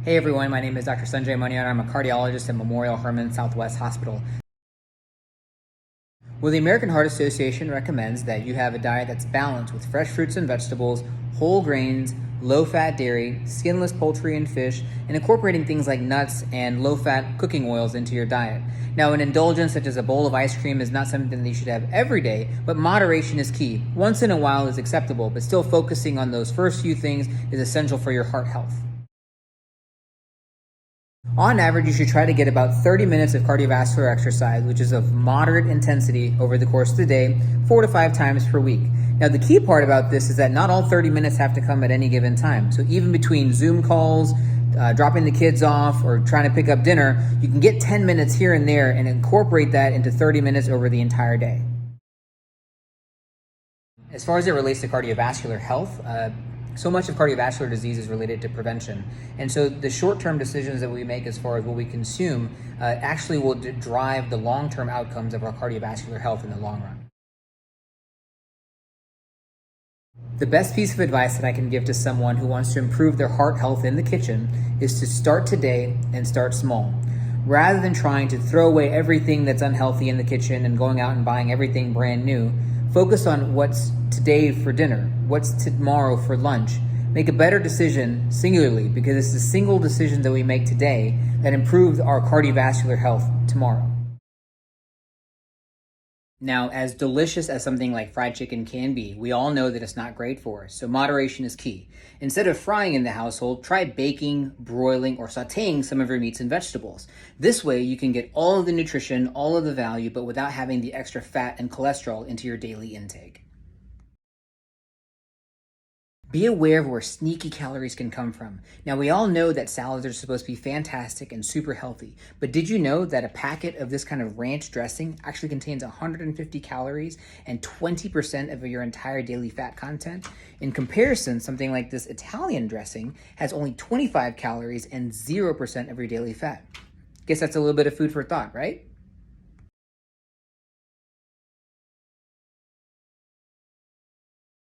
Hey everyone, my name is Dr. Sanjay Maniar. I'm a cardiologist at Memorial Hermann Southwest Hospital. Well, the American Heart Association recommends that you have a diet that's balanced with fresh fruits and vegetables, whole grains, low-fat dairy, skinless poultry and fish, and incorporating things like nuts and low-fat cooking oils into your diet. Now, an indulgence such as a bowl of ice cream is not something that you should have every day, but moderation is key. Once in a while is acceptable, but still focusing on those first few things is essential for your heart health. On average, you should try to get about 30 minutes of cardiovascular exercise, which is of moderate intensity over the course of the day, 4 to 5 times per week. Now, the key part about this is that not all 30 minutes have to come at any given time. So even between Zoom calls, dropping the kids off, or trying to pick up dinner, you can get 10 minutes here and there and incorporate that into 30 minutes over the entire day. As far as it relates to cardiovascular health, so much of cardiovascular disease is related to prevention. And so the short-term decisions that we make as far as what we consume actually will drive the long-term outcomes of our cardiovascular health in the long run. The best piece of advice that I can give to someone who wants to improve their heart health in the kitchen is to start today and start small. Rather than trying to throw away everything that's unhealthy in the kitchen and going out and buying everything brand new, focus on what's today for dinner, what's tomorrow for lunch. Make a better decision singularly, because it's the single decision that we make today that improves our cardiovascular health tomorrow. Now, as delicious as something like fried chicken can be, we all know that it's not great for us, so moderation is key. Instead of frying in the household, try baking, broiling, or sauteing some of your meats and vegetables. This way, you can get all of the nutrition, all of the value, but without having the extra fat and cholesterol into your daily intake. Be aware of where sneaky calories can come from. Now, we all know that salads are supposed to be fantastic and super healthy, but did you know that a packet of this kind of ranch dressing actually contains 150 calories and 20% of your entire daily fat content? In comparison, something like this Italian dressing has only 25 calories and 0% of your daily fat. Guess that's a little bit of food for thought, right?